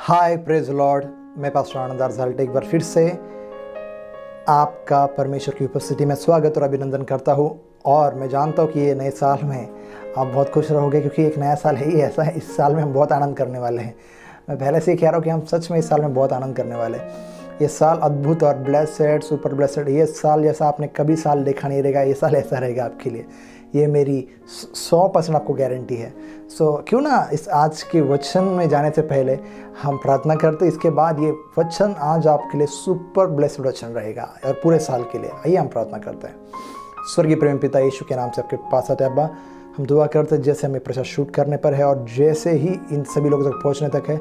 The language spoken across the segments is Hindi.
हाय प्रेज लॉर्ड। मैं पास्टर आनंद आरजाल्ट एक बार फिर से आपका परमेश्वर की उपस्थिति में स्वागत और अभिनंदन करता हूँ। और मैं जानता हूँ कि ये नए साल में आप बहुत खुश रहोगे, क्योंकि एक नया साल है ही ऐसा है। इस साल में हम बहुत आनंद करने वाले हैं। मैं पहले से ही कह रहा हूँ कि हम सच में इस साल में बहुत आनंद करने वाले हैं। ये साल अद्भुत और ब्लेसेड, सुपर ब्लेसेड, ये साल जैसा आपने कभी साल देखा नहीं रहेगा। ये साल ऐसा रहेगा आपके लिए, ये मेरी 100% आपको गारंटी है। सो क्यों ना इस आज के वचन में जाने से पहले हम प्रार्थना करते, इसके बाद ये वचन आज आपके लिए सुपर ब्लेस्ड वचन रहेगा और पूरे साल के लिए। आइए हम प्रार्थना करते हैं। स्वर्गीय प्रेम पिता, यीशु के नाम से आपके पास आते हैं अब्बा। हम दुआ करते हैं जैसे हमें प्रचार शूट करने पर है और जैसे ही इन सभी लोगों तक पहुँचने तक है,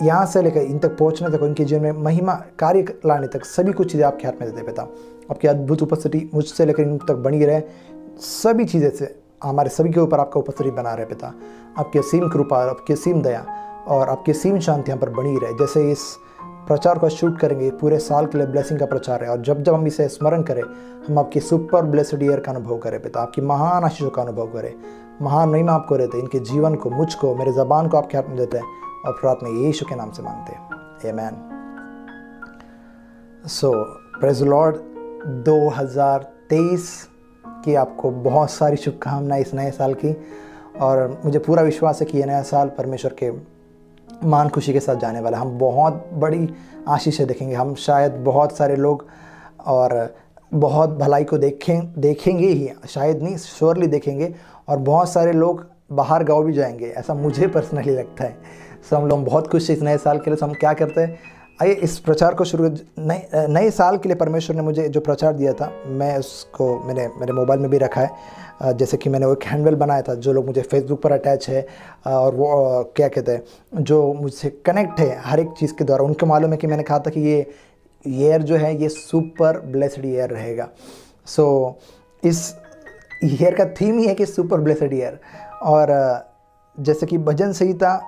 यहाँ से लेकर इन तक पहुँचने तक, उनके जीवन में महिमा कार्य लाने तक सभी कुछ चीज़ें आपके हाथ में देते पिता। आपकी अद्भुत उपस्थिति मुझसे लेकर इन तक बनी रहे, सभी चीज़ें से हमारे सभी के ऊपर आपका उपस्थिति बना रहे पिता। आपकी असीम कृपा, आपकी असीम दया और आपकी असीम शांति हम पर बनी रहे। जैसे इस प्रचार को शूट करेंगे, पूरे साल के लिए ब्लेसिंग का प्रचार है, और जब जब हम इसे स्मरण करें, हम आपकी सुपर ब्लेस्ड ईयर का अनुभव करें पिता। आपकी महान आशीषों का अनुभव करें, महान महिमा आपको रहते। इनके जीवन को, मुझको, मेरे ज़बान को आपके हाथ में देते हैं और प्रार्थना यीशु के नाम से मांगते हैं, आमीन। सो प्रेज़ द लॉर्ड। 2023 की आपको बहुत सारी शुभकामनाएं इस नए साल की, और मुझे पूरा विश्वास है कि ये नया साल परमेश्वर के मान खुशी के साथ जाने वाला है। हम बहुत बड़ी आशीषें देखेंगे। हम शायद बहुत सारे लोग और बहुत भलाई को देखेंगे ही, शायद नहीं, श्योरली देखेंगे। और बहुत सारे लोग बाहर गाँव भी जाएंगे, ऐसा मुझे पर्सनली लगता है। सो हम लोग बहुत खुश हैं इस नए साल के लिए। तो हम क्या करते हैं, आइए इस प्रचार को शुरू। नए साल के लिए परमेश्वर ने मुझे जो प्रचार दिया था, मैं उसको मेरे मोबाइल में भी रखा है। जैसे कि मैंने वो एक हैंडल बनाया था, जो लोग मुझे फेसबुक पर अटैच है और वो क्या कहते हैं, जो मुझसे कनेक्ट है हर एक चीज़ के द्वारा, उनको मालूम है कि मैंने कहा था कि ये ईयर जो है ये सुपर ब्लेस्ड ईयर रहेगा। सो इस ईयर का थीम ही है कि सुपर ब्लेस्ड ईयर। और जैसे कि भजन संहिता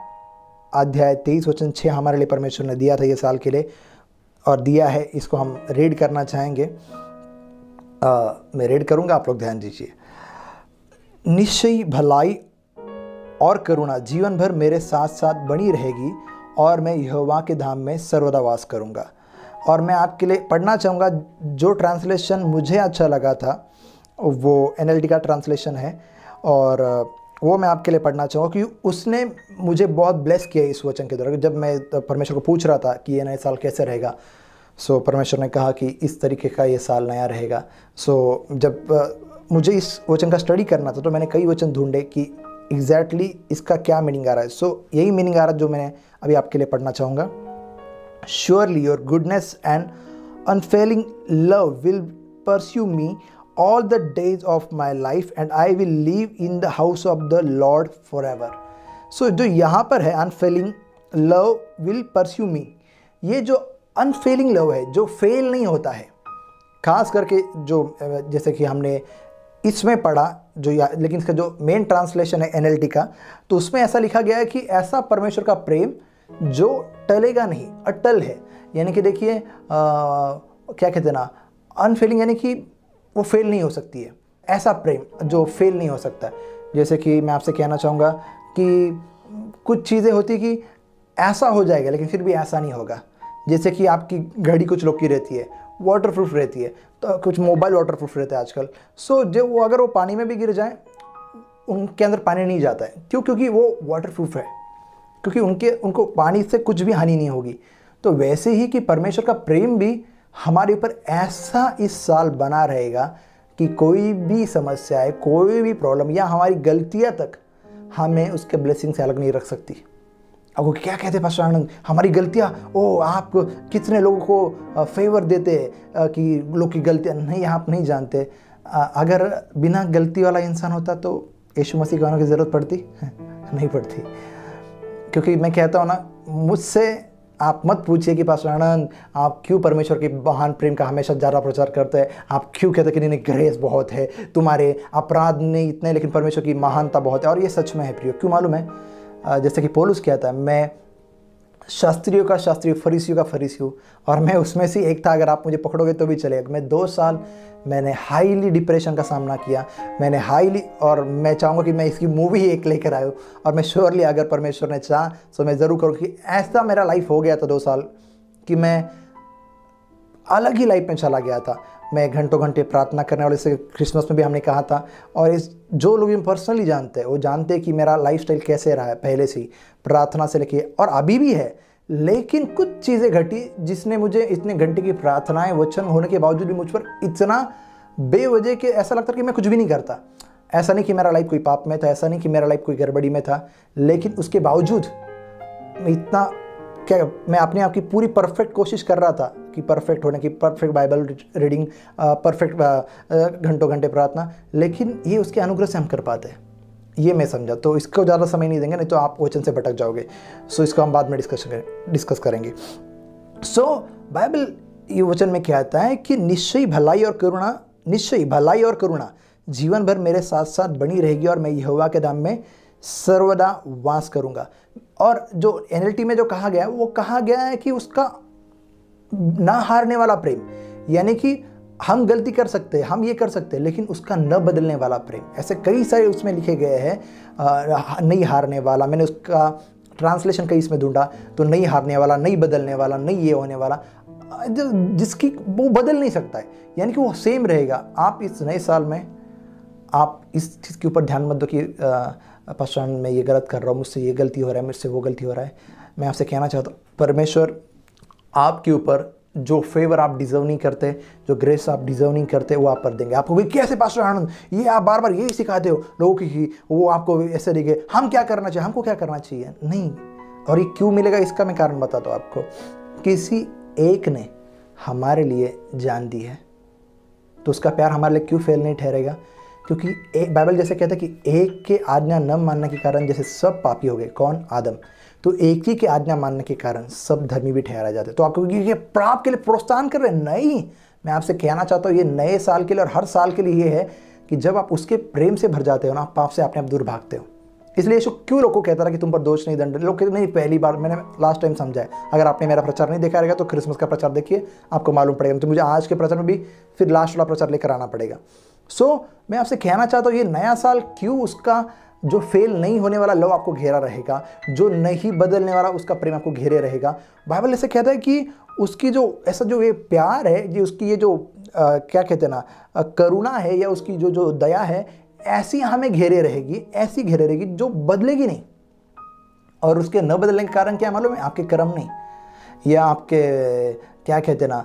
अध्याय 23 वचन 6 हमारे लिए परमेश्वर ने दिया था ये साल के लिए, और दिया है। इसको हम रीड करना चाहेंगे। मैं रीड करूंगा, आप लोग ध्यान दीजिए। निश्चय भलाई और करुणा जीवन भर मेरे साथ साथ बनी रहेगी, और मैं यहोवा के धाम में सर्वदा वास करूंगा। और मैं आपके लिए पढ़ना चाहूँगा जो ट्रांसलेशन मुझे अच्छा लगा था, वो NLT का ट्रांसलेशन है, और वो मैं आपके लिए पढ़ना चाहूँगा क्योंकि उसने मुझे बहुत ब्लेस किया इस वचन के द्वारा। जब मैं परमेश्वर को पूछ रहा था कि ये नया साल कैसे रहेगा, सो परमेश्वर ने कहा कि इस तरीके का ये साल नया रहेगा। सो जब मुझे इस वचन का स्टडी करना था, तो मैंने कई वचन ढूंढे कि एग्जैक्टली इसका क्या मीनिंग आ रहा है। सो यही मीनिंग आ रहा है जो मैंने अभी आपके लिए पढ़ना चाहूँगा। Surely your goodness and unfailing love will pursue me all the days of my life and I will live in the house of the Lord forever। So जो यहाँ पर है unfailing love will pursue me, ये जो unfailing love है, जो फेल नहीं होता है, खास करके जो जैसे कि हमने इसमें पढ़ा जो लेकिन इसका जो मेन ट्रांसलेशन है NLT का, तो उसमें ऐसा लिखा गया है कि ऐसा परमेश्वर का प्रेम जो टलेगा नहीं, अटल है। यानी कि देखिए क्या कहते हैं ना, अनफेलिंग यानी कि वो फेल नहीं हो सकती है। ऐसा प्रेम जो फेल नहीं हो सकता। जैसे कि मैं आपसे कहना चाहूँगा कि कुछ चीज़ें होती कि ऐसा हो जाएगा लेकिन फिर भी ऐसा नहीं होगा। जैसे कि आपकी घड़ी कुछ लोग की रहती है, वाटरप्रूफ रहती है, तो कुछ मोबाइल वाटरप्रूफ रहता है आजकल। सो जो वो अगर वो पानी में भी गिर जाए, उनके अंदर पानी नहीं जाता है। क्यों? क्योंकि वो वाटरप्रूफ है, क्योंकि उनको पानी से कुछ भी हानि नहीं होगी। तो वैसे ही कि परमेश्वर का प्रेम भी हमारे ऊपर ऐसा इस साल बना रहेगा कि कोई भी समस्या है, कोई भी प्रॉब्लम या हमारी गलतियां तक हमें उसके ब्लेसिंग से अलग नहीं रख सकती। अब वो क्या कहते हैं पास्टर आनंद, हमारी गलतियां, ओ आप कितने लोगों को फेवर देते हैं कि लोग की गलतियां नहीं, आप नहीं जानते। अगर बिना गलती वाला इंसान होता तो यीशु मसीह के आने की ज़रूरत पड़ती नहीं पड़ती। क्योंकि मैं कहता हूँ ना, मुझसे आप मत पूछिए कि पास्टर आनंद आप क्यों परमेश्वर के महान प्रेम का हमेशा ज़्यादा प्रचार करते हैं, आप क्यों कहते हैं कि नहीं ग्रेस बहुत है, तुम्हारे अपराध नहीं इतने लेकिन परमेश्वर की महानता बहुत है। और ये सच में है प्रियो। क्यों मालूम है? जैसे कि पौलुस कहता है, मैं शास्त्रियों का शास्त्री, फरीसियों का फरीसी हूँ, और मैं उसमें से एक था। अगर आप मुझे पकड़ोगे तो भी चलेगा। मैं 2 साल मैंने हाईली डिप्रेशन का सामना किया, मैंने हाईली, और मैं चाहूँगा कि मैं इसकी मूवी ही एक लेकर आया हूँ, और मैं श्योरली अगर परमेश्वर ने चाहा तो मैं ज़रूर करूँ कि ऐसा मेरा लाइफ हो गया था 2 साल कि मैं अलग ही लाइफ में चला गया था। मैं घंटों घंटे प्रार्थना करने वाले से, क्रिसमस में भी हमने कहा था, और इस जो लोग पर्सनली जानते हैं वो जानते हैं कि मेरा लाइफस्टाइल कैसे रहा है पहले से ही, प्रार्थना से लेके, और अभी भी है। लेकिन कुछ चीज़ें घटी जिसने मुझे इतने घंटे की प्रार्थनाएं, वचन होने के बावजूद भी मुझ पर इतना बेवजह के ऐसा लगता कि मैं कुछ भी नहीं करता। ऐसा नहीं कि मेरा लाइफ कोई पाप में था, ऐसा नहीं कि मेरा लाइफ कोई गड़बड़ी में था, लेकिन उसके बावजूद मैं अपने आप की पूरी परफेक्ट कोशिश कर रहा था कि परफेक्ट होने की, परफेक्ट बाइबल रीडिंग, परफेक्ट घंटों घंटे प्रार्थना, लेकिन ये उसके अनुग्रह से हम कर पाते हैं, ये मैं समझा। तो इसको ज़्यादा समय नहीं देंगे, नहीं तो आप वचन से भटक जाओगे। सो इसको हम बाद में डिस्कस करेंगे। सो बाइबल ये वचन में क्या आता है कि निश्चय भलाई और करुणा जीवन भर मेरे साथ साथ बनी रहेगी, और मैं यहोवा के धाम में सर्वदा वास करूंगा। और जो NLT में जो कहा गया है, वो कहा गया है कि उसका ना हारने वाला प्रेम, यानी कि हम गलती कर सकते हैं, हम ये कर सकते हैं, लेकिन उसका न बदलने वाला प्रेम। ऐसे कई सारे उसमें लिखे गए हैं, नहीं हारने वाला। मैंने उसका ट्रांसलेशन कई इसमें ढूंढा, तो नहीं हारने वाला, नहीं बदलने वाला, नहीं ये होने वाला, जिसकी वो बदल नहीं सकता है, यानी कि वो सेम रहेगा। आप इस नए साल में आप इस चीज़ के ऊपर ध्यान मत दो कि पास्टर मैं ये गलत कर रहा हूँ, मुझसे ये गलती हो रहा है, मुझसे वो गलती हो रहा है। मैं आपसे कहना चाहता हूँ, परमेश्वर आपके ऊपर जो फेवर आप डिजर्व नहीं करते, जो ग्रेस आप डिजर्व नहीं करते, वो आप पर देंगे। आपको कैसे पास्टर आनंद, ये आप बार बार यही सिखाते हो लोगों की, वो आपको ऐसे देंगे, हम क्या करना चाहिए, हमको क्या करना चाहिए, नहीं। और ये क्यों मिलेगा, इसका मैं कारण बताता हूँ आपको। किसी एक ने हमारे लिए जान दी है, तो उसका प्यार हमारे लिए क्यों फेल नहीं ठहरेगा? क्योंकि एक बाइबल जैसे कहता है कि एक के आज्ञा न मानने के कारण जैसे सब पापी हो गए, कौन? आदम। तो एक ही के आज्ञा मानने के कारण सब धर्मी भी ठहरा जाते। तो आपको ये पाप के लिए प्रोत्साहन कर रहे हैं? नहीं, मैं आपसे कहना चाहता हूँ ये नए साल के लिए और हर साल के लिए ये है कि जब आप उसके प्रेम से भर जाते हो ना, आप पाप से अपने आप दूर भागते हो। इसलिए यीशु क्यों लोगों को कहता रहा कि तुम पर दोष नहीं, दंड? लोग नहीं, पहली बार मैंने लास्ट टाइम समझा है। अगर आपने मेरा प्रचार नहीं देखा रहेगा तो क्रिसमस का प्रचार देखिए, आपको मालूम पड़ेगा। तो मुझे आज के प्रचार में भी फिर लास्ट वाला प्रचार लेकर आना पड़ेगा। सो मैं आपसे कहना चाहता हूँ ये नया साल क्यों उसका जो फेल नहीं होने वाला लव आपको घेरा रहेगा, जो नहीं बदलने वाला उसका प्रेम आपको घेरे रहेगा। बाइबल ऐसे कहता है कि उसकी जो ऐसा जो ये प्यार है, ये उसकी ये जो क्या कहते हैं ना, करुणा है, या उसकी जो दया है, ऐसी हमें घेरे रहेगी, ऐसी घेरे रहेगी जो बदलेगी नहीं। और उसके न बदलने के कारण क्या मालूम है? आपके कर्म नहीं, या आपके क्या कहते हैं ना,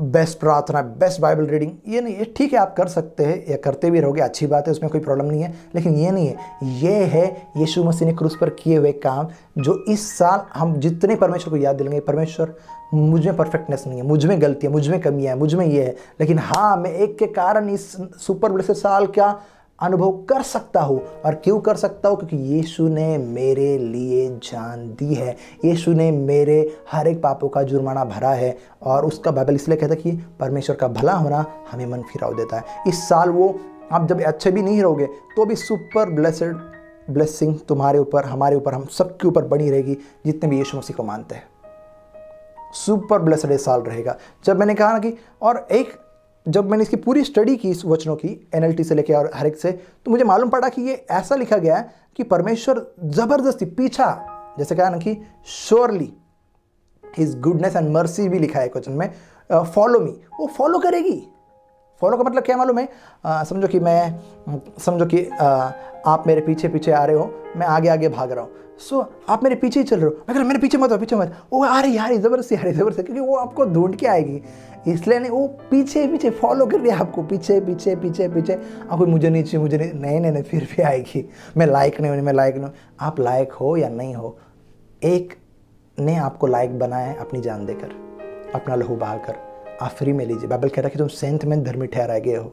बेस्ट प्रार्थना, बेस्ट बाइबल रीडिंग, ये नहीं। ये ठीक है, आप कर सकते हैं या करते भी रहोगे, अच्छी बात है, उसमें कोई प्रॉब्लम नहीं है, लेकिन ये नहीं है। ये है यीशु मसीह ने क्रूस पर किए हुए काम, जो इस साल हम जितने परमेश्वर को याद दिलाएंगे, परमेश्वर मुझ में परफेक्टनेस नहीं है, मुझ में गलती है, मुझ में कमियाँ है, मुझ में ये है, लेकिन हाँ मैं एक के कारण इस सुपर ब्लेस्ड साल का अनुभव कर सकता हूँ। और क्यों कर सकता हूँ? क्योंकि यीशु ने मेरे लिए जान दी है, यीशु ने मेरे हर एक पापों का जुर्माना भरा है। और उसका बाइबल इसलिए कहता है कि परमेश्वर का भला होना हमें मन फिराव देता है। इस साल वो आप जब अच्छे भी नहीं रहोगे तो भी सुपर ब्लेसड ब्लेसिंग तुम्हारे ऊपर, हमारे ऊपर, हम सबके ऊपर बनी रहेगी जितने भी यीशु मसीह को मानते हैं। सुपर ब्लेसड साल रहेगा। जब मैंने कहा ना कि, और एक जब मैंने इसकी पूरी स्टडी की इस वचनों की, NLT से लेकर और हर एक से, तो मुझे मालूम पड़ा कि ये ऐसा लिखा गया है कि परमेश्वर जबरदस्ती पीछा, जैसे कहा ना कि surely his goodness and mercy भी लिखा है क्वेश्चन में, फॉलो मी, वो फॉलो करेगी। फॉलो का मतलब क्या मालूम है? समझो कि आप मेरे पीछे पीछे आ रहे हो, मैं आगे आगे भाग रहा हूँ। सो आप मेरे पीछे ही चल रहे हो, मैं कह रहा मेरे पीछे मत हो, वो आ रही यार ज़बरदस्ती, क्योंकि वो आपको ढूंढ के आएगी, इसलिए नहीं, वो पीछे पीछे फॉलो कर रही है आपको, पीछे पीछे पीछे पीछे। आपको मुझे नहीं, फिर भी आएगी। मैं लायक नहीं हूँ। आप लायक हो या नहीं हो, एक ने आपको लायक बनाया है अपनी जान देकर, अपना लहू बहाकर। आप फ्री में लीजिए। बाइबल कह रहा है कि तुम सेंत में धर्मी ठहराए गए हो।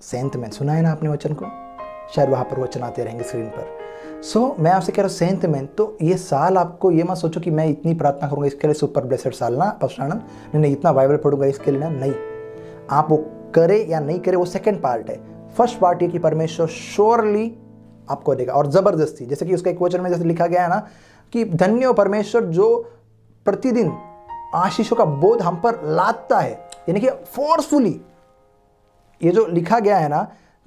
सेंत में सुना है ना आपने वचन को? शायद वहाँ पर वचन आते रहेंगे स्क्रीन पर। सो मैं आपसे कह रहा हूँ सेंत में, तो ये साल आपको ये मत सोचो कि मैं इतनी प्रार्थना करूँगा इसके लिए सुपर ब्लेसड साल ना पास्टर आनंद, नहीं इतना बाइबल पढ़ूंगा इसके लिए ना, नहीं। आप वो करे या नहीं करे वो सेकंड पार्ट है। फर्स्ट पार्ट ये कि परमेश्वर श्योरली आपको देगा, और ज़बरदस्ती, जैसे कि उसका एक वचन में जैसे लिखा गया है ना, कि धन्य हो परमेश्वर जो प्रतिदिन आशीषों का बोझ हम पर लादता है, यानी कि फोर्सफुली। ये जो लिखा गया है ना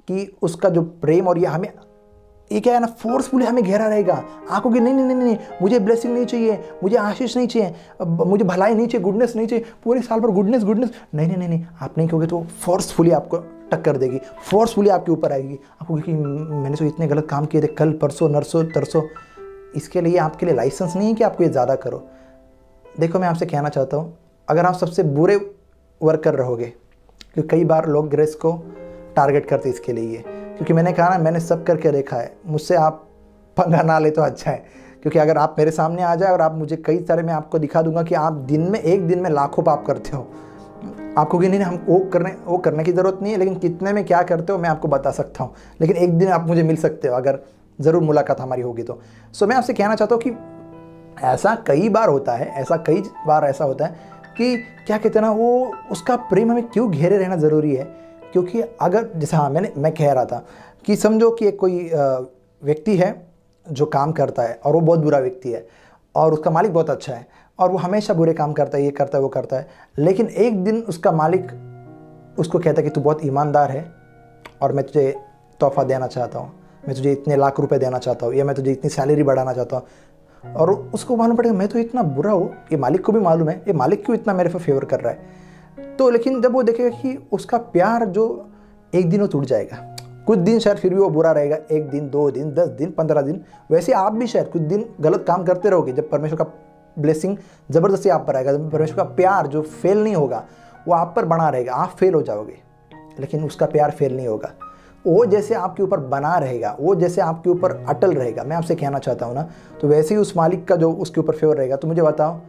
कि उसका जो प्रेम और ये हमें, ये क्या है ना, फोर्सफुली हमें घेरा रहेगा। आंखों की नहीं नहीं नहीं नहीं, मुझे ब्लेसिंग नहीं चाहिए, मुझे आशीष नहीं चाहिए, मुझे भलाई नहीं चाहिए, गुडनेस नहीं चाहिए, पूरे साल भर गुडनेस गुडनेस, नहीं नहीं नहीं नहीं, आप नहीं कहोगे तो फोर्सफुली आपको टक्कर देगी, फोर्सफुली आपके ऊपर आएगी। आपको कि मैंने तो इतने गलत काम किए थे कल परसों नरसों तरसों, इसके लिए आपके लिए लाइसेंस नहीं है कि आपको ये ज़्यादा करो। देखो मैं आपसे कहना चाहता हूँ, अगर आप सबसे बुरे वर्कर रहोगे, क्योंकि कई बार लोग ग्रेस को टारगेट करते इसके लिए ये, क्योंकि मैंने कहा ना, मैंने सब करके देखा है, मुझसे आप पंगा ना ले तो अच्छा है। क्योंकि अगर आप मेरे सामने आ जाए और आप मुझे कई तरह मैं आपको दिखा दूंगा कि आप एक दिन में लाखों पाप करते हो, आपको कि नहीं हम वो करने की ज़रूरत नहीं है, लेकिन कितने में क्या करते हो मैं आपको बता सकता हूँ। लेकिन एक दिन आप मुझे मिल सकते हो अगर ज़रूर मुलाकात हमारी होगी तो। सो मैं आपसे कहना चाहता हूँ कि ऐसा कई बार होता है, ऐसा होता है कि क्या कहते हैं ना, वो उसका प्रेम हमें क्यों घेरे रहना ज़रूरी है। क्योंकि अगर जैसे मैं कह रहा था कि समझो कि एक कोई व्यक्ति है जो काम करता है और वो बहुत बुरा व्यक्ति है और उसका मालिक बहुत अच्छा है और वो हमेशा बुरे काम करता है, ये करता है वो करता है, लेकिन एक दिन उसका मालिक उसको कहता है कि तू बहुत ईमानदार है और मैं तुझे तोहफा देना चाहता हूँ, मैं तुझे इतने लाख रुपए देना चाहता हूँ, या मैं तुझे इतनी सैलरी बढ़ाना चाहता हूँ। और उसको मालूम पड़ेगा मैं तो इतना बुरा हूँ, ये मालिक को भी मालूम है, ये मालिक क्यों इतना मेरे पे फेवर कर रहा है। तो लेकिन जब वो देखेगा कि उसका प्यार जो एक दिन वो टूट जाएगा, कुछ दिन शायद फिर भी वो बुरा रहेगा, 1 दिन 2 दिन 10 दिन 15 दिन, वैसे आप भी शायद कुछ दिन गलत काम करते रहोगे। जब परमेश्वर का ब्लेसिंग ज़बरदस्ती आप पर आएगा, जब परमेश्वर का प्यार जो फेल नहीं होगा वो आप पर बना रहेगा, आप फेल हो जाओगे लेकिन उसका प्यार फेल नहीं होगा, वो जैसे आपके ऊपर बना रहेगा, वो जैसे आपके ऊपर अटल रहेगा। मैं आपसे कहना चाहता हूँ ना, तो वैसे ही उस मालिक का जो उसके ऊपर फेवर रहेगा। तो मुझे बताओ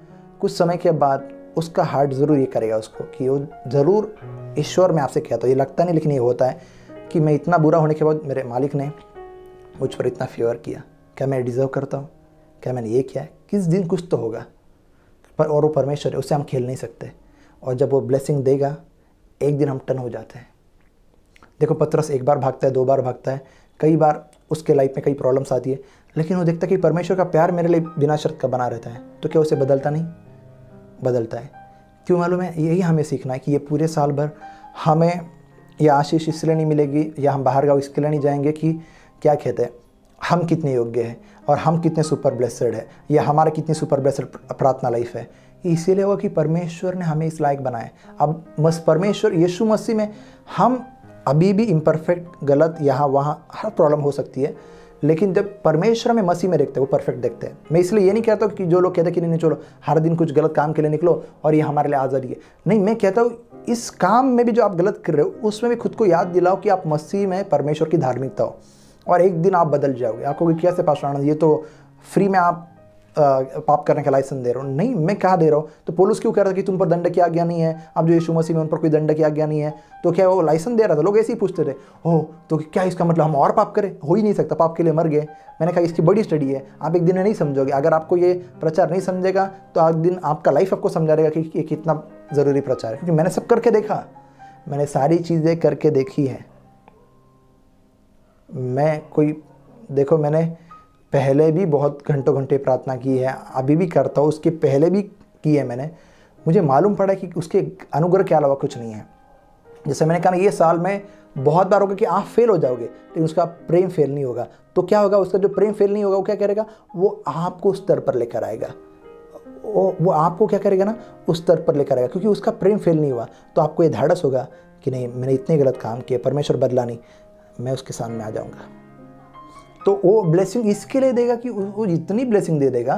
कुछ समय के बाद उसका हार्ट ज़रूर ये करेगा उसको कि वो ज़रूर, ईश्वर मैं आपसे कहता हूँ, ये लगता नहीं लेकिन ये होता है कि मैं इतना बुरा होने के बाद मेरे मालिक ने मुझ पर इतना फेवर किया, क्या मैं डिज़र्व करता हूँ, क्या मैंने ये किया है, किस दिन कुछ तो होगा। पर और वो परमेश्वर है, उससे हम खेल नहीं सकते। और जब वो ब्लेसिंग देगा एक दिन हम टर्न हो जाते हैं। देखो पतरस 1 बार भागता है, 2 बार भागता है, कई बार उसके लाइफ में कई प्रॉब्लम्स आती है, लेकिन वो देखता है कि परमेश्वर का प्यार मेरे लिए बिना शर्त का बना रहता है, तो क्या उसे बदलता नहीं? बदलता है। क्यों मालूम है? यही हमें सीखना है कि ये पूरे साल भर हमें ये आशीष इसलिए नहीं मिलेगी या हम बाहर गाँव इसके लिए नहीं जाएंगे कि क्या कहते हैं हम कितने योग्य हैं और हम कितने सुपर ब्लेसड है या हमारा कितनी सुपर ब्लेसड प्रार्थना लाइफ है। इसीलिए हुआ कि परमेश्वर ने हमें इस लायक बनाया। अब परमेश्वर यीशु मसीह में हम अभी भी इम्परफेक्ट, गलत, यहाँ वहाँ हर प्रॉब्लम हो सकती है, लेकिन जब परमेश्वर में मसीह में देखते हैं वो परफेक्ट देखते हैं। मैं इसलिए ये नहीं कहता कि जो लोग कहते हैं कि नहीं चलो हर दिन कुछ गलत काम के लिए निकलो और ये हमारे लिए आज़ादी है, नहीं, मैं कहता हूँ इस काम में भी जो आप गलत कर रहे हो उसमें भी खुद को याद दिलाओ कि आप मसीह में परमेश्वर की धार्मिकता हो, और एक दिन आप बदल जाओगे। आपको कैसे पास आनंद, ये तो फ्री में आप पाप करने का लाइसेंस दे रहे हो, नहीं, मैं कहाँ दे रहा हूँ। तो पौलुस क्यों कह रहा था कि तुम पर दंड की आज्ञा नहीं है, अब जो यीशु मसीह में उन पर कोई दंड की आज्ञा नहीं है, तो क्या वो लाइसेंस दे रहा था? लोग ऐसे ही पूछते थे, हो तो क्या इसका मतलब हम और पाप करें? हो ही नहीं सकता, पाप के लिए मर गए। मैंने कहा इसकी बड़ी स्टडी है, आप एक दिन में नहीं समझोगे। अगर आपको ये प्रचार नहीं समझेगा तो एक दिन आपका लाइफ आपको समझा देगा कि ये कितना ज़रूरी प्रचार है। क्योंकि मैंने सब करके देखा, मैंने सारी चीज़ें करके देखी है। देखो मैंने पहले भी बहुत घंटों घंटे प्रार्थना की है, अभी भी करता हूँ, उसके पहले भी की है मैंने। मुझे मालूम पड़ा कि उसके अनुग्रह के अलावा कुछ नहीं है। जैसे मैंने कहा ना, ये साल में बहुत बार होगा कि आप फेल हो जाओगे, लेकिन उसका प्रेम फेल नहीं होगा। तो क्या होगा? उसका जो प्रेम फेल नहीं होगा वो क्या करेगा? वो आपको उस स्तर पर लेकर आएगा। वो आपको क्या करेगा ना, उस स्तर पर लेकर आएगा, क्योंकि उसका प्रेम फेल नहीं हुआ। तो आपको ये धाड़स होगा कि नहीं, मैंने इतने गलत काम किए, परमेश्वर बदला नहीं, मैं उसके सामने आ जाऊँगा। तो वो ब्लेसिंग इसके लिए देगा कि वो इतनी ब्लेसिंग दे देगा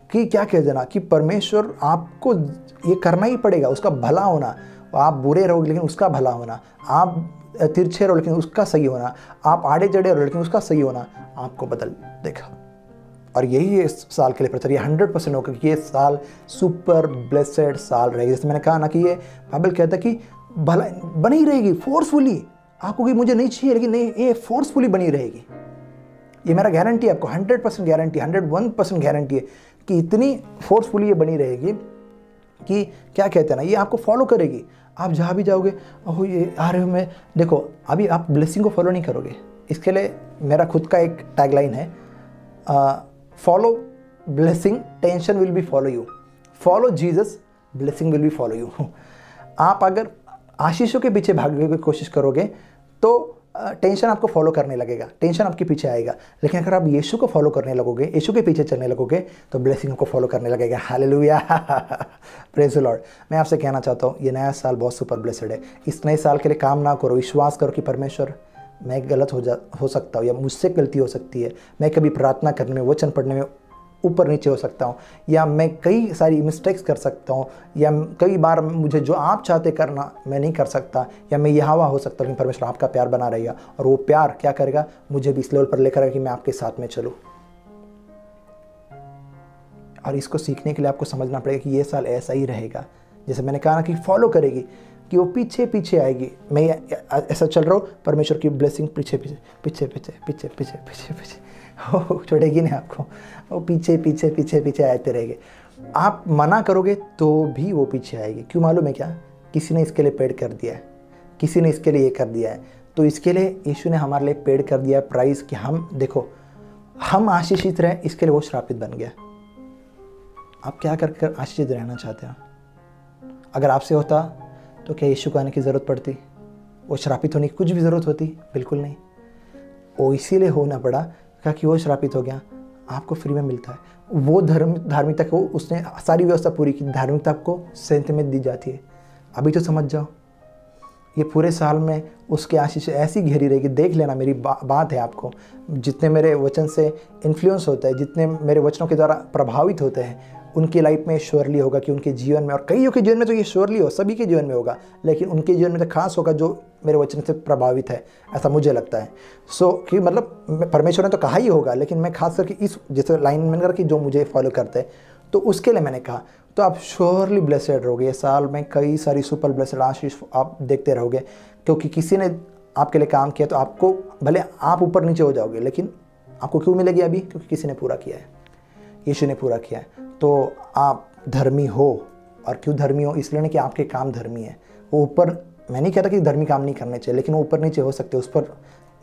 कि क्या कह देना कि परमेश्वर आपको ये करना ही पड़ेगा, उसका भला होना। आप बुरे रहोगे लेकिन उसका भला होना, आप तिरछे रहो लेकिन उसका सही होना, आप आड़े जड़े रहो लेकिन उसका सही होना आपको बदल देगा। और यही इस साल के लिए प्रचार, ये 100% होगा कि ये साल सुपर ब्लेसेड साल रहेगी। जैसे मैंने कहा ना कि ये बाइबल कहता है कि भला बनी रहेगी फोर्सफुली, आपको कि मुझे नहीं चाहिए, लेकिन नहीं, ये फोर्सफुली बनी रहेगी। ये मेरा गारंटी है आपको, 100% गारंटी, 101% गारंटी है कि इतनी फोर्सफुली ये बनी रहेगी कि क्या कहते हैं ना, ये आपको फॉलो करेगी। आप जहाँ भी जाओगे, ओह ये आ रहे हो, मैं देखो अभी आप ब्लेसिंग को फॉलो नहीं करोगे। इसके लिए मेरा खुद का एक टैगलाइन है, follow blessing, tension will be follow you. Follow Jesus, blessing will be follow you. आप अगर आशीषों के पीछे भागने की कोशिश करोगे तो टेंशन आपको फॉलो करने लगेगा, टेंशन आपके पीछे आएगा। लेकिन अगर आप यीशु को फॉलो करने लगोगे, यीशु के पीछे चलने लगोगे, तो ब्लेसिंग को फॉलो करने लगेगा। Hallelujah, praise the Lord. मैं आपसे कहना चाहता हूँ, ये नया साल बहुत सुपर ब्लेसड है। इस नए साल के लिए काम ना करो, विश्वास करो कि परमेश्वर, मैं गलत हो सकता हूँ, या मुझसे गलती हो सकती है, मैं कभी प्रार्थना करने में, वचन पढ़ने में ऊपर नीचे हो सकता हूँ, या मैं कई सारी मिस्टेक्स कर सकता हूँ, या कई बार मुझे जो आप चाहते करना मैं नहीं कर सकता, या मैं यहोवा हो सकता हूँ। लेकिन परमेश्वर आपका प्यार बना रहेगा, और वो प्यार क्या करेगा, मुझे भी इस लेवल पर लेकर आएगा कि मैं आपके साथ में चलूँ। और इसको सीखने के लिए आपको समझना पड़ेगा कि ये साल ऐसा ही रहेगा। जैसे मैंने कहा ना कि फॉलो करेगी, कि वो पीछे पीछे आएगी। मैं ऐसा चल रहा हूँ, परमेश्वर की ब्लेसिंग पीछे पीछे पीछे पीछे पीछे पीछे पीछे पीछे हो, छोड़ेगी नहीं आपको, वो पीछे पीछे पीछे पीछे आते रहेंगे। आप मना करोगे तो भी वो पीछे आएगी। क्यों मालूम है क्या? किसी ने इसके लिए पेड कर दिया है, किसी ने इसके लिए ये कर दिया है। तो इसके लिए यीशु ने हमारे लिए पेड कर दिया है प्राइस, कि हम देखो, हम आशीषित रहें, इसके लिए वो श्रापित बन गया। आप क्या कर आशीषित रहना चाहते हो? अगर आपसे होता तो क्या यीशु को आने की ज़रूरत पड़ती? वो श्रापित होने की कुछ भी ज़रूरत होती? बिल्कुल नहीं। वो इसीलिए होना पड़ा कि वो श्रापित हो गया, आपको फ्री में मिलता है। वो धार्मिकता को उसने सारी व्यवस्था पूरी की, धार्मिकता आपको सेंत में दी जाती है। अभी तो समझ जाओ, ये पूरे साल में उसकी आशीष ऐसी घेरी रहेगी। देख लेना, मेरी बात है आपको। जितने मेरे वचन से इन्फ्लुएंस होता है, जितने मेरे वचनों के द्वारा प्रभावित होते हैं, उनकी लाइफ में श्योरली होगा कि उनके जीवन में, और कईयों के जीवन में तो ये श्योरली हो, सभी के जीवन में होगा, लेकिन उनके जीवन में तो खास होगा जो मेरे वचन से प्रभावित है, ऐसा मुझे लगता है। कि मतलब परमेश्वर ने तो कहा ही होगा, लेकिन मैं खास करके इस जैसे लाइन में कर कि जो मुझे फॉलो करते हैं, तो उसके लिए मैंने कहा। तो आप श्योरली ब्लेसेड रहोगे। ये साल में कई सारी सुपर ब्लेसेड आशीष आप देखते रहोगे, क्योंकि किसी ने आपके लिए काम किया। तो आपको भले आप ऊपर नीचे हो जाओगे, लेकिन आपको क्यों मिलेगी अभी? क्योंकि किसी ने पूरा किया है, यीशु ने पूरा किया है। तो आप धर्मी हो। और क्यों धर्मी हो? इसलिए नहीं कि आपके काम धर्मी है। वो ऊपर, मैं नहीं कहता कि धर्मी काम नहीं करने चाहिए, लेकिन वो ऊपर नीचे हो सकते, उस पर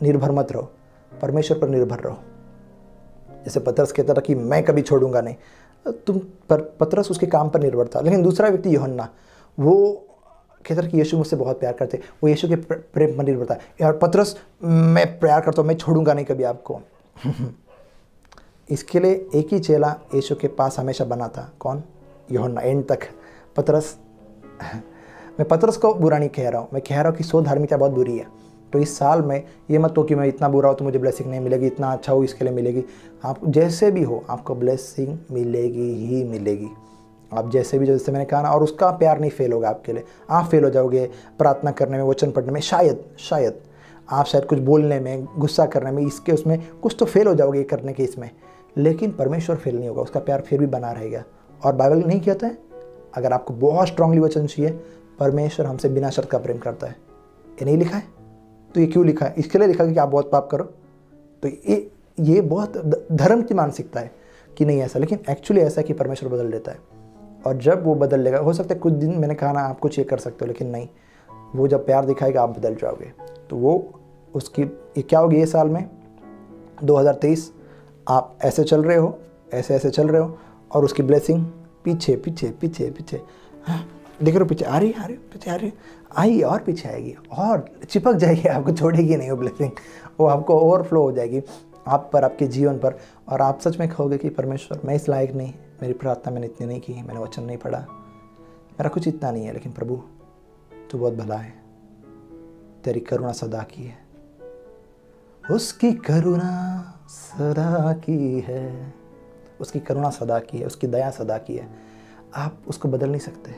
निर्भर मत रहो, परमेश्वर पर निर्भर रहो। जैसे पतरस कहता था कि मैं कभी छोड़ूंगा नहीं, पतरस उसके काम पर निर्भर था। लेकिन दूसरा व्यक्ति यूहन्ना, वो कहता था कि यीशु मुझसे बहुत प्यार करते, वो यीशु के प्रेम पर निर्भर था। यार पतरस, मैं प्यार करता हूँ, मैं छोड़ूंगा नहीं कभी आपको। इसके लिए एक ही चेला यीशु के पास हमेशा बना था। कौन? यूहन्ना, एंड तक। पतरस, मैं पतरस को बुरा नहीं कह रहा हूँ, मैं कह रहा हूँ कि धार्मिकता बहुत बुरी है। तो इस साल में ये मत हो कि मैं इतना बुरा हूँ तो मुझे ब्लेसिंग नहीं मिलेगी, इतना अच्छा हो इसके लिए मिलेगी। आप जैसे भी हो, आपको ब्लेसिंग मिलेगी ही मिलेगी। आप जैसे भी, जैसे मैंने कहा ना, और उसका प्यार नहीं फेल होगा आपके लिए। आप फेल हो जाओगे प्रार्थना करने में, वचन पढ़ने में, शायद आप शायद कुछ बोलने में, गुस्सा करने में, इसके उसमें कुछ तो फेल हो जाओगे करने के इसमें, लेकिन परमेश्वर फेल नहीं होगा, उसका प्यार फिर भी बना रहेगा। और बाइबल नहीं कहता है, अगर आपको बहुत स्ट्रांगली वचन चाहिए, परमेश्वर हमसे बिना शर्त का प्रेम करता है। ये नहीं लिखा है? तो ये क्यों लिखा है? इसके लिए लिखा है कि आप बहुत पाप करो। तो ये बहुत धर्म की मानसिकता है कि नहीं ऐसा, लेकिन एक्चुअली ऐसा है कि परमेश्वर बदल देता है। और जब वो बदल लेगा, हो सकता है कुछ दिन, मैंने कहा ना, आप कुछ ये कर सकते हो, लेकिन नहीं, वो जब प्यार दिखाएगा आप बदल जाओगे। तो वो उसकी ये क्या होगी? ये साल में 2023 आप ऐसे चल रहे हो, ऐसे चल रहे हो, और उसकी ब्लेसिंग पीछे पीछे पीछे पीछे, हाँ देख रहे हो, पीछे आ रही पीछे आ रही, आई और पीछे आएगी और चिपक जाएगी, आपको छोड़ेगी नहीं वो ब्लेसिंग। वो आपको ओवरफ्लो हो जाएगी आप पर, आपके जीवन पर। और आप सच में कहोगे कि परमेश्वर, मैं इस लायक नहीं, मेरी प्रार्थना मैंने इतनी नहीं की, मैंने वचन नहीं पढ़ा, मेरा कुछ इतना नहीं है, लेकिन प्रभु तू बहुत भला है, तेरी करुणा सदा की है, उसकी करुणा सदा की है, उसकी करुणा सदा की है, उसकी दया सदा की है। आप उसको बदल नहीं सकते।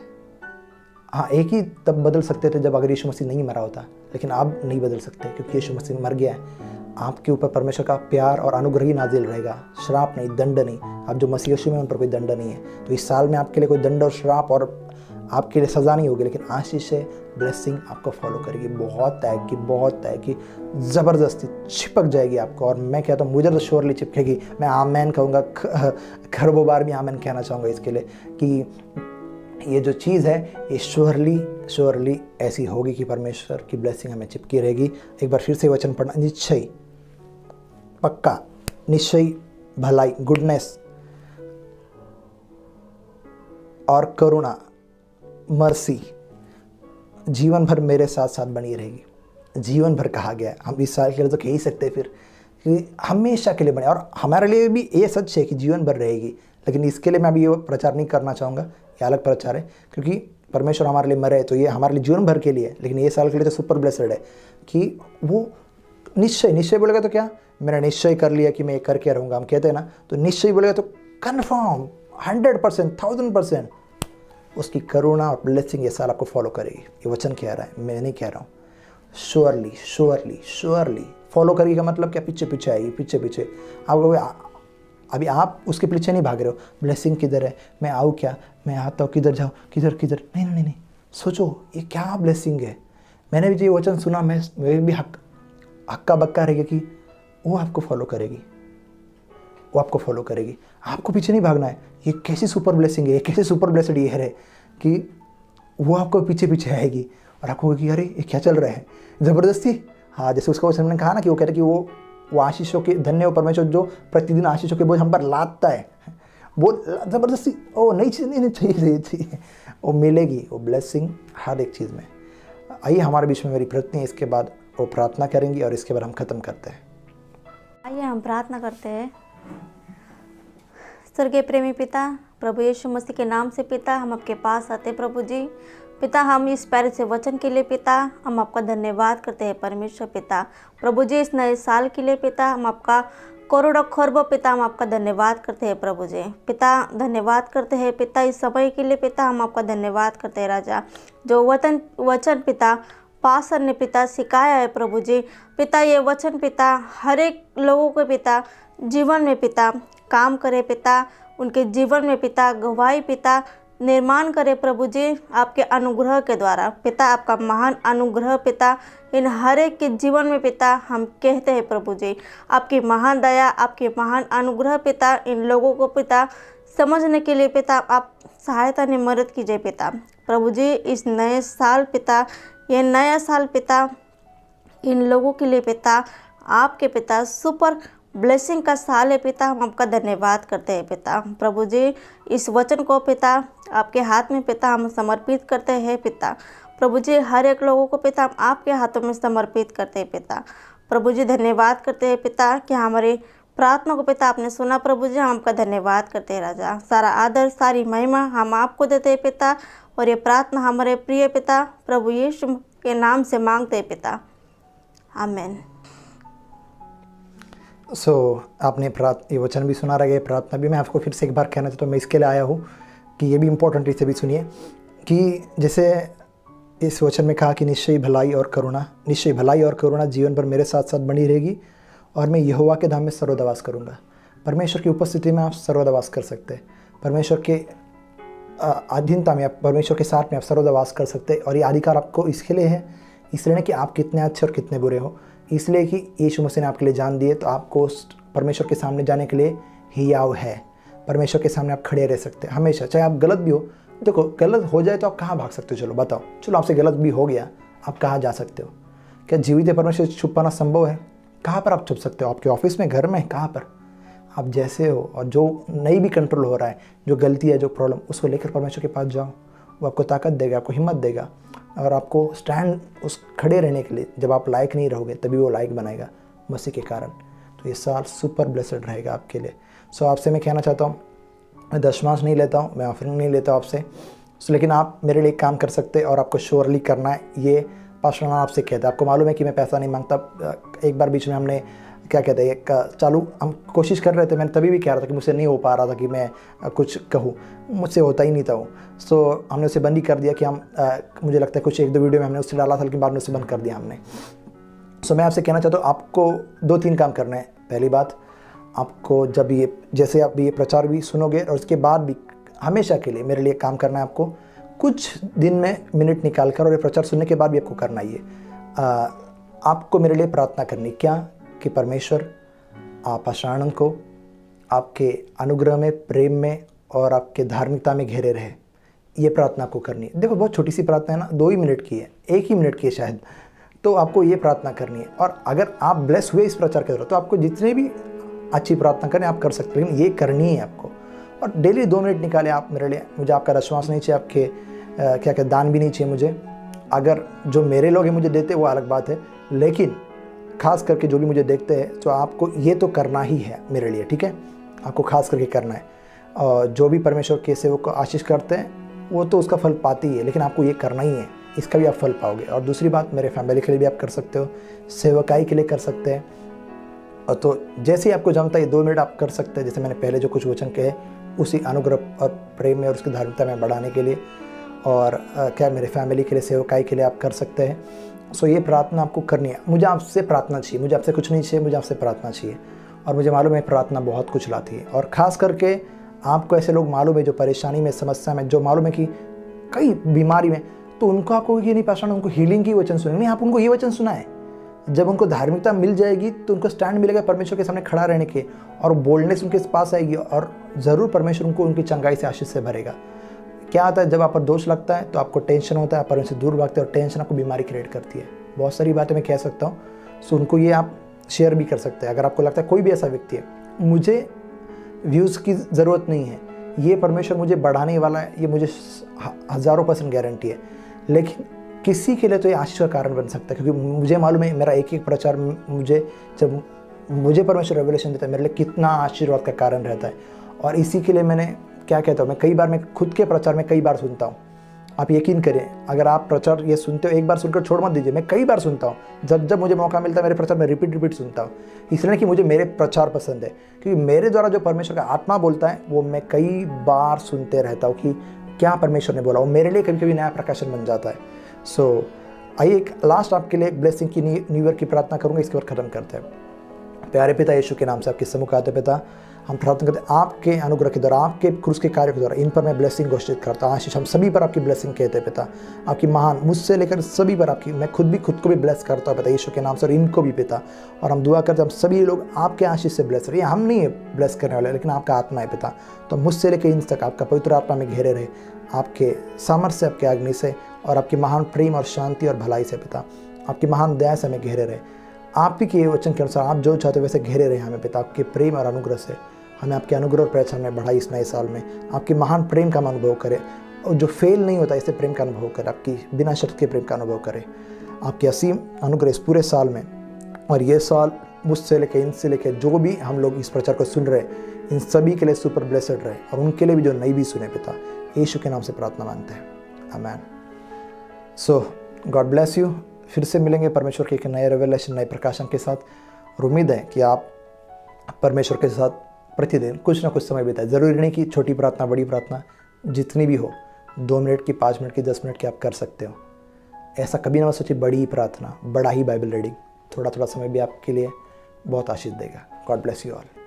हाँ, एक ही तब बदल सकते थे जब अगर यीशु मसीह नहीं मरा होता, लेकिन आप नहीं बदल सकते, क्योंकि यीशु मसीह मर गया है। आपके ऊपर परमेश्वर का प्यार और अनुग्रह ही नाजिल रहेगा, श्राप नहीं, दंड नहीं। आप जो मसीह यीशु में, उन पर कोई दंड नहीं है। तो इस साल में आपके लिए कोई दंड और श्राप और आपके लिए सज़ा नहीं होगी, लेकिन आशीष से ब्लेसिंग आपको फॉलो करेगी। बहुत तय की ज़बरदस्ती चिपक जाएगी आपको। और मैं कहता हूँ, मुझे तो श्योरली चिपकेगी। मैं आमेन कहूँगा, खरबों बार भी आमेन कहना चाहूँगा इसके लिए, कि ये जो चीज़ है ये श्योरली ऐसी होगी कि परमेश्वर की ब्लेसिंग हमें चिपकी रहेगी। एक बार फिर से वचन पढ़ना, निश्चय, पक्का, निश्चय, भलाई, गुडनेस, और करुणा, मर्सी जीवन भर मेरे साथ साथ बनी रहेगी। जीवन भर कहा गया है, हम इस साल के लिए तो कह ही सकते हैं फिर कि हमेशा के लिए बने। और हमारे लिए भी ये सच है कि जीवन भर रहेगी, लेकिन इसके लिए मैं अभी ये प्रचार नहीं करना चाहूँगा, ये अलग प्रचार है, क्योंकि परमेश्वर हमारे लिए मरे तो ये हमारे लिए जीवन भर के लिए है। लेकिन ये साल के लिए तो सुपर ब्लेसड है कि वो निश्चय बोलेगा तो क्या, मैंने निश्चय कर लिया कि मैं ये करके रहूँगा, हम कहते हैं ना, तो निश्चय बोलेगा तो कन्फर्म 100%, 1000% उसकी करुणा और ब्लेसिंग ये साल आपको फॉलो करेगी। ये वचन कह रहा है, मैं नहीं कह रहा हूँ। श्योरली फॉलो करेगी का मतलब क्या, पीछे पीछे आएगी, पीछे आप अभी आप उसके पीछे नहीं भाग रहे हो, ब्लेसिंग किधर है, मैं आऊँ क्या, मैं आता हूँ, किधर जाऊँ, किधर नहीं, सोचो ये क्या ब्लेसिंग है। मैंने भी जो वचन सुना, मैं भी हक्का बक्का रहेगी कि वो आपको फॉलो करेगी, आपको पीछे नहीं भागना है। ये कैसी सुपर ब्लेसिंग है, ये कैसे सुपर ब्लेसड ये है कि वो आपको पीछे आएगी और आपको कि अरे ये क्या चल रहा है, ज़बरदस्ती। हाँ, जैसे उसका वचन ने कहा ना कि वो कह रहे कि वो आशीषों के धन्य हो परमेश्वर जो प्रतिदिन आशीषों के बोझ हम पर लादता है, वो ज़बरदस्ती ओ नहीं चाहिए, वो मिलेगी, वो ब्लेसिंग हर एक चीज़ में। आइए हमारे बीच में मेरी पत्नी, इसके बाद वो प्रार्थना करेंगी और इसके बाद हम ख़त्म करते हैं। आइए हम प्रार्थना करते हैं। स्वर्गीय प्रेमी पिता, प्रभु यीशु मसीह के नाम से पिता, हम आपके पास आते हैं प्रभु जी। पिता, हम इस प्यारे से वचन के लिए पिता हम आपका धन्यवाद करते हैं परमेश्वर पिता। प्रभु जी, इस नए साल के लिए पिता हम आपका करोड़ों खरबों पिता हम आपका धन्यवाद करते हैं प्रभु जी। पिता धन्यवाद करते हैं पिता, इस समय के लिए पिता हम आपका धन्यवाद करते हैं राजा। जो वचन पिता पास्टर ने पिता सिखाया है प्रभु जी, पिता ये वचन पिता हर एक लोगों के पिता जीवन में पिता काम करे पिता, उनके जीवन में पिता गवाही पिता निर्माण करे प्रभु जी, आपके अनुग्रह के द्वारा पिता। आपका महान अनुग्रह पिता इन हर एक के जीवन में पिता हम कहते हैं प्रभु जी, आपकी महान दया, आपकी महान अनुग्रह पिता इन लोगों को पिता समझने के लिए पिता आप सहायता ने मदद कीजिए पिता। प्रभु जी, इस नए साल पिता, ये नया साल पिता इन लोगों के लिए पिता आपके पिता सुपर ब्लेसिंग का साल है पिता, हम आपका धन्यवाद करते हैं पिता। प्रभु जी, इस वचन को पिता आपके हाथ में पिता हम समर्पित करते हैं पिता। प्रभु जी, हर एक लोगों को पिता हम आपके हाथों में समर्पित करते हैं पिता। प्रभु जी, धन्यवाद करते हैं पिता कि हमारे प्रार्थना को पिता आपने सुना प्रभु जी, हम आपका धन्यवाद करते हैं राजा। सारा आदर सारी महिमा हम आपको देते हैं पिता, और ये प्रार्थना हमारे प्रिय पिता प्रभु यीशु के नाम से मांगते हैं पिता, आमीन। आपने ये वचन भी सुना रहा है, प्रार्थना भी मैं आपको फिर से एक बार कहना चाहता हूँ। मैं इसके लिए आया हूँ कि ये भी इम्पोर्टेंट इसे भी सुनिए कि जैसे इस वचन में कहा कि निश्चय भलाई और करुणा जीवन भर मेरे साथ साथ बनी रहेगी और मैं यहोवा के धाम में सर्वदा वास करूँगा। परमेश्वर की उपस्थिति में आप सर्वदा वास कर सकते हैं, परमेश्वर के अधीनता में आप, परमेश्वर के साथ में आप सर्वदा वास कर सकते हैं। और ये अधिकार आपको इसके लिए है, इसलिए नहीं कि आप कितने अच्छे और कितने बुरे हो, इसलिए कि यीशु मसीह ने आपके लिए जान दिए, तो आपको परमेश्वर के सामने जाने के लिए हियाव है। परमेश्वर के सामने आप खड़े रह सकते हैं हमेशा, चाहे आप गलत भी हो। देखो, गलत हो जाए तो आप कहाँ भाग सकते हो, चलो बताओ, चलो आपसे गलत भी हो गया, आप कहाँ जा सकते हो? क्या जीवित परमेश्वर से छुप पाना संभव है? कहाँ पर आप छुप सकते हो? आपके ऑफिस में, घर में, कहाँ पर? आप जैसे हो, और जो नहीं भी कंट्रोल हो रहा है, जो गलती है, जो प्रॉब्लम, उसको लेकर परमेश्वर के पास जाओ। वो आपको ताकत देगा, आपको हिम्मत देगा और आपको स्टैंड उस खड़े रहने के लिए, जब आप लायक नहीं रहोगे तभी वो लायक बनाएगा मसीह के कारण। तो ये साल सुपर ब्लेसड रहेगा आपके लिए। आपसे मैं कहना चाहता हूँ, मैं दशमांश नहीं लेता हूँ, मैं ऑफरिंग नहीं लेता हूँ आपसे, लेकिन आप मेरे लिए काम कर सकते हैं और आपको श्योरली करना है। ये पास्टर आपसे कहता है, आपको मालूम है कि मैं पैसा नहीं मांगता। एक बार बीच में हमने क्या कहते हैं चालू हम कोशिश कर रहे थे, मैंने तभी भी कह रहा था कि मुझसे नहीं हो पा रहा था कि मैं कुछ कहूँ, मुझसे होता ही नहीं था वो। हमने उसे बंद ही कर दिया कि हम मुझे लगता है कुछ 1-2 वीडियो में हमने उससे डाला था, लेकिन बाद में उसे बंद कर दिया हमने। मैं आपसे कहना चाहता हूँ, आपको 2-3 काम करना है। पहली बात, आपको जब ये जैसे आप ये प्रचार भी सुनोगे और उसके बाद भी हमेशा के लिए मेरे लिए काम करना है। आपको कुछ दिन में मिनट निकाल कर, और ये प्रचार सुनने के बाद भी आपको करना ही है, आपको मेरे लिए प्रार्थना करनी। क्या कि परमेश्वर आप आनंद को आपके अनुग्रह में, प्रेम में और आपके धार्मिकता में घेरे रहे, ये प्रार्थना आपको करनी है। देखो, बहुत छोटी सी प्रार्थना है ना, 2 ही मिनट की है, 1 ही मिनट की है शायद, तो आपको ये प्रार्थना करनी है। और अगर आप ब्लेस हुए इस प्रचार के द्वारा, तो आपको जितने भी अच्छी प्रार्थना करें आप कर सकते हैं, लेकिन ये करनी है आपको। और डेली 2 मिनट निकालें आप मेरे लिए। मुझे आपका विश्वास नहीं चाहिए, आपके क्या क्या दान भी नहीं चाहिए मुझे। अगर जो मेरे लोग हैं मुझे देते वो अलग बात है, लेकिन खास करके जो भी मुझे देखते हैं तो आपको ये तो करना ही है मेरे लिए, ठीक है? आपको खास करके करना है। और जो भी परमेश्वर के सेवक को आशीष करते हैं वो तो उसका फल पाती ही है, लेकिन आपको ये करना ही है, इसका भी आप फल पाओगे। और दूसरी बात, मेरे फैमिली के लिए भी आप कर सकते हो, सेवकाई के लिए कर सकते हैं। और तो जैसे ही आपको जमता है 2 मिनट आप कर सकते हैं, जैसे मैंने पहले जो कुछ वचन कहे उसी अनुग्रह और प्रेम में और उसकी धार्मिकता में बढ़ाने के लिए, और क्या मेरे फैमिली के लिए, सेवकाई के लिए आप कर सकते हैं। सो ये प्रार्थना आपको करनी है। मुझे आपसे प्रार्थना चाहिए, मुझे आपसे कुछ नहीं चाहिए, मुझे आपसे प्रार्थना चाहिए। और मुझे मालूम है प्रार्थना बहुत कुछ लाती है। और ख़ास करके आपको ऐसे लोग मालूम है जो परेशानी में, समस्या में, जो मालूम है कि कई बीमारी में, तो उनको आपको ये नहीं पहचाना, उनको हीलिंग की वचन सुने नहीं, आप उनको ये वचन सुनाएं। जब उनको धार्मिकता मिल जाएगी तो उनको स्टैंड मिलेगा परमेश्वर के सामने खड़ा रहने के, और बोल्डनेस उनके पास आएगी, और ज़रूर परमेश्वर उनको उनकी चंगाई से आशीष से भरेगा। क्या आता है, जब आप पर दोष लगता है तो आपको टेंशन होता है, आप परमेश्वर से दूर भागते हैं, और टेंशन आपको बीमारी क्रिएट करती है। बहुत सारी बातें मैं कह सकता हूँ, सो उनको ये आप शेयर भी कर सकते हैं। अगर आपको लगता है कोई भी ऐसा व्यक्ति है, मुझे व्यूज़ की ज़रूरत नहीं है, ये परमेश्वर मुझे बढ़ाने वाला है, ये मुझे 1000% गारंटी है, लेकिन किसी के लिए तो ये आशीष का कारण बन सकता है। क्योंकि मुझे मालूम है मेरा एक एक प्रचार, जब मुझे परमेश्वर रेवलेशन देता है, मेरे लिए कितना आशीर्वाद का कारण रहता है। और इसी के लिए मैंने क्या कहता हूँ, मैं खुद के प्रचार में कई बार सुनता हूँ। आप यकीन करें, अगर आप प्रचार ये सुनते हो, एक बार सुनकर छोड़ मत दीजिए। मैं कई बार सुनता हूँ, जब मुझे मौका मिलता है मेरे प्रचार में रिपीट सुनता हूँ। इसलिए नहीं कि मुझे मेरे प्रचार पसंद है, क्योंकि मेरे द्वारा जो परमेश्वर का आत्मा बोलता है वो मैं कई बार सुनते रहता हूँ कि क्या परमेश्वर ने बोला, वो मेरे लिए कभी कभी नया प्रकाशन बन जाता है। सो आइए एक लास्ट आपके लिए ब्लेसिंग की न्यू ईयर की प्रार्थना करूँगा, इसके बाद खत्म करते हैं। प्यारे पिता यीशु के नाम से आपके सम्मुख आते पिता, हम प्रार्थना करते हैं आपके अनुग्रह के द्वारा, आपके क्रूस के कार्य के द्वारा इन पर मैं ब्लेसिंग घोषित करता हूँ। आशीष हम सभी पर आपकी ब्लेसिंग कहते हैं पिता, आपकी महान, मुझसे लेकर सभी पर आपकी, मैं खुद को भी ब्लेस करता हूँ पिता यीशु के नाम से, और इनको भी पिता। और हम दुआ करते हैं हम सभी लोग आपके आशीष से ब्लेस रहे। हम नहीं है ब्लेस करने वाले, लेकिन आपका आत्मा है पिता। तो मुझसे लेकर इन तक आपका पवित्र आत्मा में घेरे रहे, आपके सामर्थ्य से, आपके अग्नि से, और आपकी महान प्रेम और शांति और भलाई से पिता, आपकी महान दया से हमें घेरे रहे। आप ही के वचन के अनुसार आप जो चाहते वैसे घेरे रहे हमें पिता, आपके प्रेम और अनुग्रह से। हमें आपके अनुग्रह और पहचान में बढ़ाई इस नए साल में, आपके महान प्रेम का हम अनुभव करें, और जो फेल नहीं होता इससे प्रेम का अनुभव करें, आपकी बिना शर्त के प्रेम का अनुभव करें। आपकी असीम अनुग्रह इस पूरे साल में, और ये साल मुझसे लेकर, इनसे लेकर जो भी हम लोग इस प्रचार को सुन रहे हैं, इन सभी के लिए सुपर ब्लेसड रहे, और उनके लिए भी जो नहीं भी सुने पिता, यीशु के नाम से प्रार्थना मांगते हैं, आमेन। सो गॉड ब्लेस यू। फिर से मिलेंगे परमेश्वर के एक नए रेवलेशन, नए प्रकाशन के साथ, और उम्मीद है कि आप परमेश्वर के साथ प्रतिदिन कुछ ना कुछ समय बिताए। ज़रूरी नहीं कि छोटी प्रार्थना, बड़ी प्रार्थना, जितनी भी हो, 2 मिनट की, 5 मिनट की, 10 मिनट की आप कर सकते हो। ऐसा कभी ना सोचिए बड़ी ही प्रार्थना, बड़ा ही बाइबल रीडिंग, थोड़ा थोड़ा समय भी आपके लिए बहुत आशीष देगा। God bless you all.